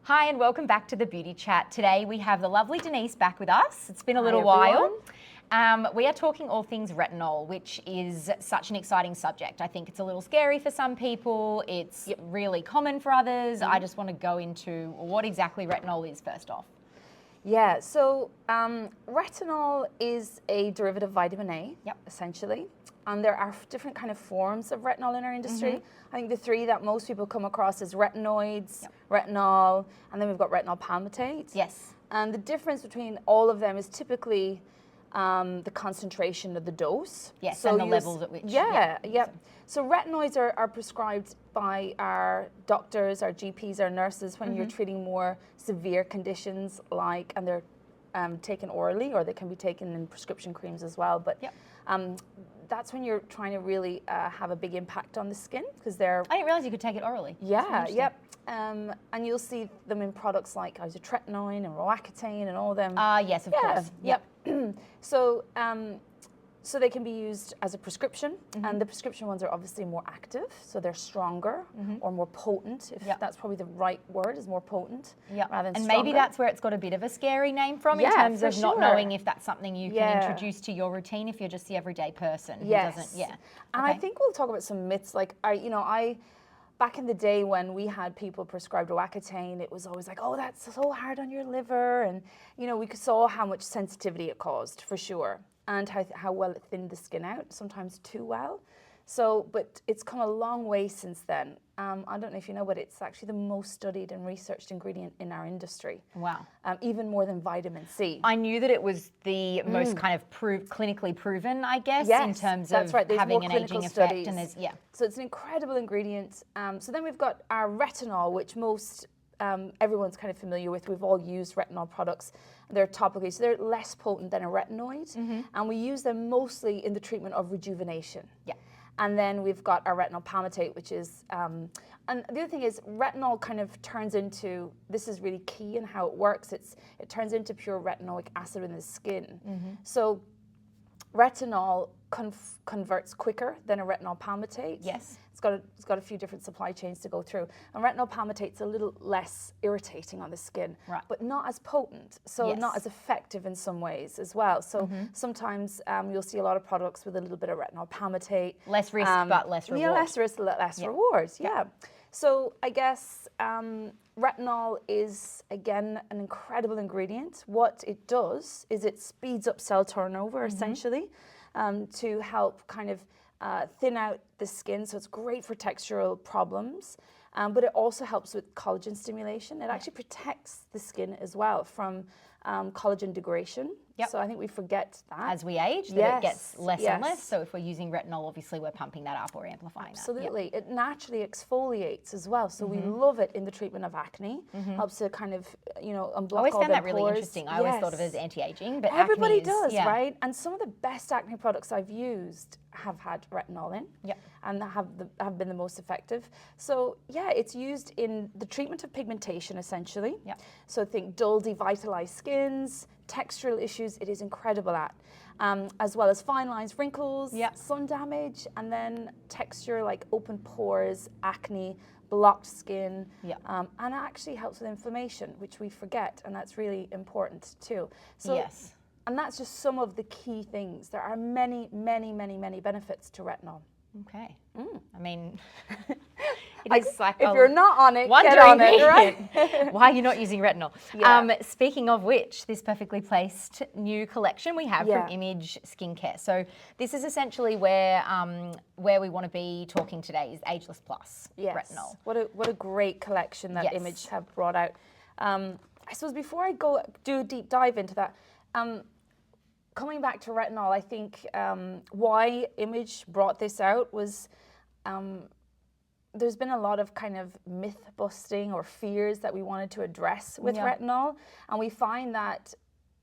Hi and welcome back to the Beauty Chat. Today we have the lovely Denise back with us. It's been a little while. We are talking all things retinol, which is such an exciting subject. I think it's a little scary for some people. It's really common for others. I just want to go into what exactly retinol is first off. Yeah, so retinol is a derivative of vitamin A, essentially. And there are different kind of forms of retinol in our industry. I think the three that most people come across is retinoids, retinol, and then we've got retinol palmitate. Yes. And the difference between all of them is typically the concentration of the dose. Yes, so and the levels at which. So retinoids are prescribed by our doctors, our GPs, our nurses when you're treating more severe conditions like, and they're taken orally or they can be taken in prescription creams as well. But that's when you're trying to really have a big impact on the skin because they're... I didn't realize you could take it orally. Yeah, and you'll see them in products like isotretinoin and roaccutane and all them. Yes, of course. So they can be used as a prescription, and the prescription ones are obviously more active, so they're stronger or more potent, if that's probably the right word, is more potent rather than and stronger. Maybe that's where it's got a bit of a scary name from in terms of not knowing if that's something you can introduce to your routine if you're just the everyday person who doesn't, And I think we'll talk about some myths, like, back in the day when we had people prescribed roaccutane, it was always like, oh, that's so hard on your liver. And, we saw how much sensitivity it caused, for sure, and how well it thinned the skin out, sometimes too well. So, but it's come a long way since then. I don't know if you know, but it's actually the most studied and researched ingredient in our industry. Wow. Even more than vitamin C. I knew that it was the most kind of clinically proven, I guess, in terms of having an aging effect. And there's, So it's an incredible ingredient. So then we've got our retinol, which everyone's kind of familiar with. We've all used retinol products. They're topically, so they're less potent than a retinoid. And we use them mostly in the treatment of rejuvenation. And then we've got our retinol palmitate, which is, and the other thing is retinol kind of turns into, this is really key in how it works, it turns into pure retinoic acid in the skin. So retinol converts quicker than a retinol palmitate. Yes. It's got a few different supply chains to go through. And retinol palmitate's a little less irritating on the skin, but not as potent, so not as effective in some ways as well. So sometimes you'll see a lot of products with a little bit of retinol palmitate. Less risk, but less reward. Yeah, less risk, less rewards, So I guess retinol is, again, an incredible ingredient. What it does is it speeds up cell turnover, essentially, to help kind of thin out the skin, so it's great for textural problems, but it also helps with collagen stimulation. It actually protects the skin as well from collagen degradation. So I think we forget that. As we age, that it gets less and less. So if we're using retinol, obviously we're pumping that up or amplifying that. Absolutely. It naturally exfoliates as well. So we love it in the treatment of acne. Helps to kind of, unblock all the pores. I always found that really interesting. I always thought of it as anti-aging, but everybody acne is, does, right? And some of the best acne products I've used have had retinol in. And have been the most effective. So it's used in the treatment of pigmentation, essentially. So think dull, devitalized skins, textural issues, it is incredible at, as well as fine lines, wrinkles, sun damage, and then texture like open pores, acne, blocked skin, and it actually helps with inflammation, which we forget, and that's really important too. So, and that's just some of the key things. There are many, many, many, many benefits to retinol. Okay. I mean, it is like if you're not on it, get on it, right? Why are you not using retinol? Speaking of which, this perfectly placed new collection we have from Image Skincare. So this is essentially where we want to be talking today is Ageless Plus retinol. What a great collection that Image have brought out. I suppose before I do a deep dive into that, coming back to retinol, I think why Image brought this out was there's been a lot of kind of myth busting or fears that we wanted to address with retinol. And we find that,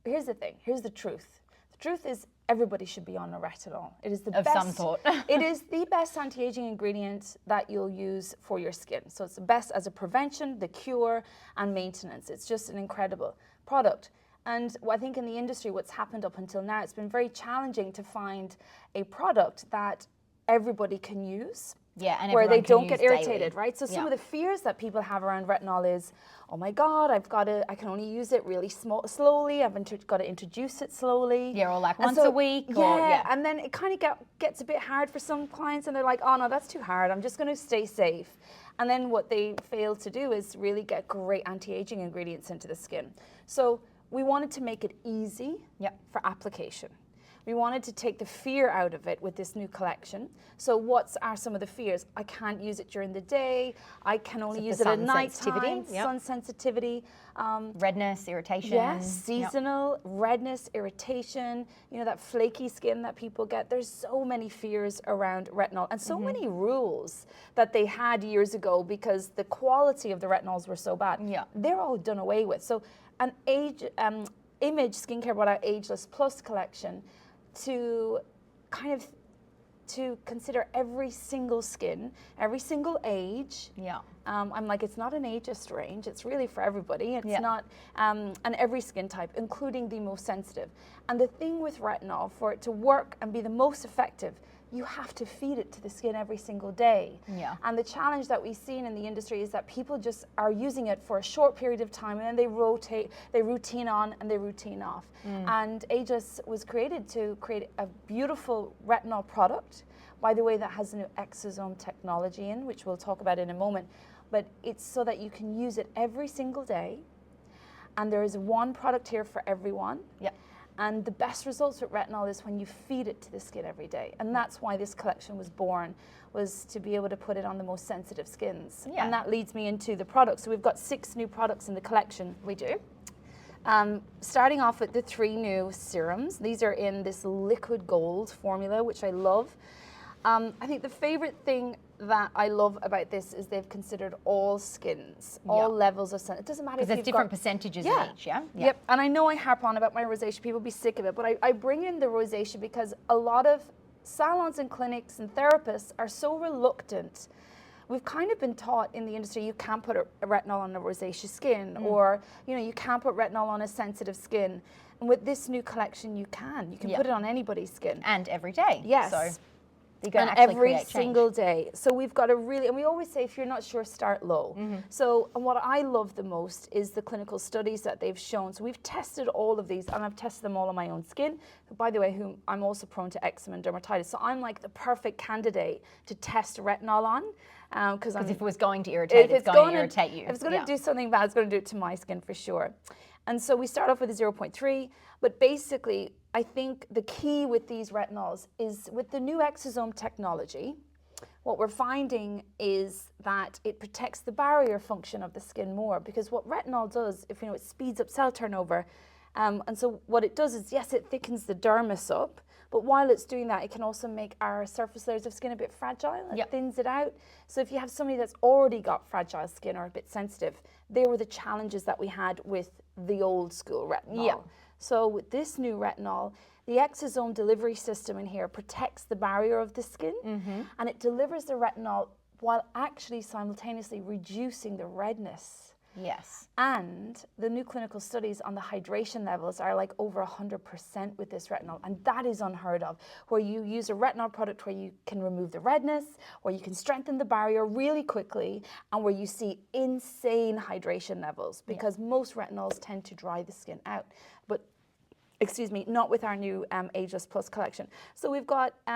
here's the thing, here's the truth. The truth is everybody should be on a retinol. It is the best. Of some sort. It is the best anti-aging ingredient that you'll use for your skin. So it's the best as a prevention, the cure, and maintenance. It's just an incredible product. And I think in the industry, what's happened up until now, it's been very challenging to find a product that everybody can use Yeah, and where they everyone can don't get use irritated, daily. right? So some of the fears that people have around retinol is, oh my God, I can only use it really slowly. I've got to introduce it slowly. Yeah, or like And once a week. Yeah, and then it kind of gets a bit hard for some clients, and they're like, oh no, that's too hard. I'm just going to stay safe. And then what they fail to do is really get great anti-aging ingredients into the skin. So we wanted to make it easy for application. We wanted to take the fear out of it with this new collection. So what are some of the fears? I can't use it during the day. I can only use it at night time. Sun sensitivity. Redness, irritation. Yes, seasonal, redness, irritation. You know, that flaky skin that people get. There's so many fears around retinol and so many rules that they had years ago because the quality of the retinols were so bad. Yeah. They're all done away with. So an Image Skincare brought out Ageless Plus collection to consider every single skin, every single age. Yeah. I'm like, it's not an ageist range. It's really for everybody. It's not, and every skin type, including the most sensitive. And the thing with retinol, for it to work and be the most effective, you have to feed it to the skin every single day. Yeah. And the challenge that we've seen in the industry is that people just are using it for a short period of time and then they routine on and they routine off. And Ageless was created to create a beautiful retinol product, by the way, that has a new exosome technology in, which we'll talk about in a moment. But it's so that you can use it every single day. And there is one product here for everyone. Yeah. And the best results with retinol is when you feed it to the skin every day. And that's why this collection was born, was to be able to put it on the most sensitive skins. Yeah. And that leads me into the products. So we've got 6 new products in the collection. We do. Starting off with the 3 new serums. These are in this liquid gold formula, which I love. I think the favorite thing that I love about this is they've considered all skins, all levels of sun. It doesn't matter if there's you've different got percentages in each, Yep, and I know I harp on about my rosacea, people be sick of it, but I bring in the rosacea because a lot of salons and clinics and therapists are so reluctant. We've kind of been taught in the industry you can't put a retinol on a rosacea skin, or you can't put retinol on a sensitive skin. And with this new collection, you can put it on anybody's skin. And every day. Yes. So you're going to And actually every create change. single day. So we've got a really, and we always say if you're not sure, start low. So, and what I love the most is the clinical studies that they've shown. So we've tested all of these, and I've tested them all on my own skin. By the way, I'm also prone to eczema and dermatitis. So I'm like the perfect candidate to test retinol on. Because if it was going to irritate, it's going to irritate you. If it's going to do something bad, it's going to do it to my skin for sure. And so we start off with a 0.3, but basically, I think the key with these retinols is with the new exosome technology, what we're finding is that it protects the barrier function of the skin more, because what retinol does, if it speeds up cell turnover, and so what it does is, yes, it thickens the dermis up, but while it's doing that, it can also make our surface layers of skin a bit fragile. It thins it out. So if you have somebody that's already got fragile skin or a bit sensitive, they were the challenges that we had with the old school retinol. So with this new retinol, the exosome delivery system in here protects the barrier of the skin, and it delivers the retinol while actually simultaneously reducing the redness. Yes. And the new clinical studies on the hydration levels are like over 100% with this retinol. And that is unheard of, where you use a retinol product where you can remove the redness, where you can strengthen the barrier really quickly, and where you see insane hydration levels, because most retinols tend to dry the skin out. But excuse me, not with our new Ageless Plus collection. So we've got a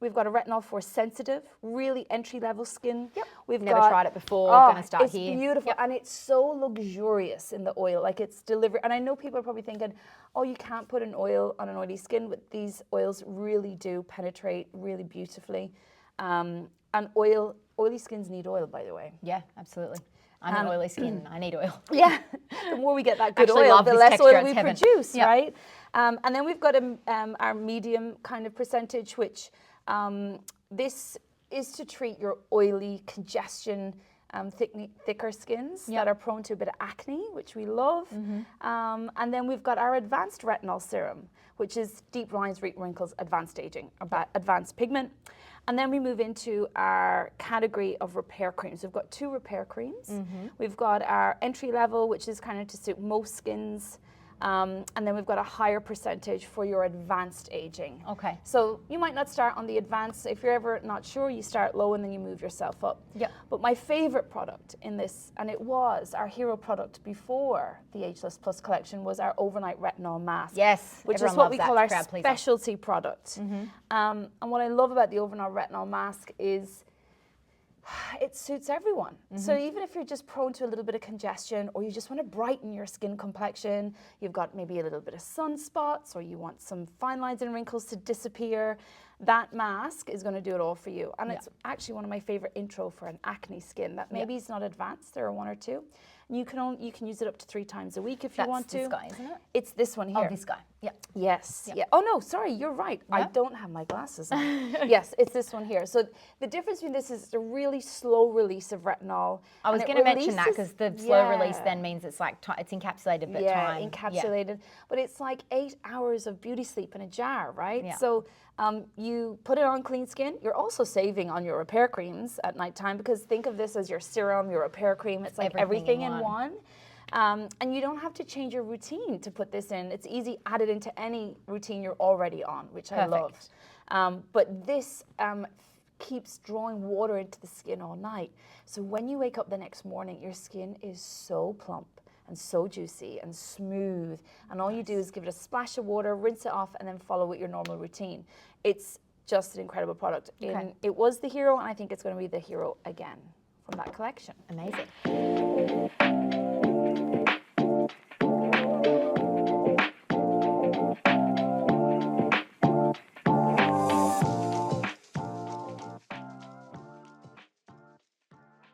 retinol for sensitive, really entry-level skin. We've never tried it before. Going to start here. It's beautiful, and it's so luxurious in the oil. Like, it's delivered. And I know people are probably thinking, oh, you can't put an oil on an oily skin, but these oils really do penetrate really beautifully. And oily skins need oil, by the way. Yeah, absolutely. I'm an oily skin. I need oil. Yeah, the more we get that good Actually oil, love the this less texture, oil we it's heaven. produce, right? And then we've got our medium kind of percentage, which this is to treat your oily, congestion, thicker skins that are prone to a bit of acne, which we love. And then we've got our advanced retinol serum, which is deep lines, wrinkles, advanced aging, advanced pigment. And then we move into our category of repair creams. We've got 2 repair creams. We've got our entry level, which is kind of to suit most skins. And then we've got a higher percentage for your advanced aging. Okay. So you might not start on the advanced. If you're ever not sure, you start low and then you move yourself up. Yeah. But my favorite product in this, and it was our hero product before the Ageless Plus collection, was our overnight retinol mask. Yes. Which is everyone what loves we that. call our Crowd pleaser. specialty product. And what I love about the overnight retinol mask is it suits everyone. So even if you're just prone to a little bit of congestion, or you just want to brighten your skin complexion, you've got maybe a little bit of sunspots, or you want some fine lines and wrinkles to disappear, that mask is going to do it all for you. And it's actually one of my favorite intro for an acne skin that maybe is not advanced. There are one or two. And you can use it up to 3 times a week if you want to. That's this guy, isn't it? It's this one here. Oh, this guy. Yeah. Yes. Yep. Yeah. Oh no, sorry, you're right. I don't have my glasses on. Yes, it's this one here. So the difference between this is it's a really slow release of retinol. I was going to mention that because the slow release then means it's like it's encapsulated, but time. Encapsulated. But it's like 8 hours of beauty sleep in a jar, right? Yeah. So you put it on clean skin. You're also saving on your repair creams at nighttime, because think of this as your serum, your repair cream. It's like everything in one. And you don't have to change your routine to put this in. It's easy, add it into any routine you're already on, which I loved. But this keeps drawing water into the skin all night. So when you wake up the next morning, your skin is so plump and so juicy and smooth. And all you do is give it a splash of water, rinse it off, and then follow with your normal routine. It's just an incredible product. It was the hero, and I think it's going to be the hero again from that collection. Amazing.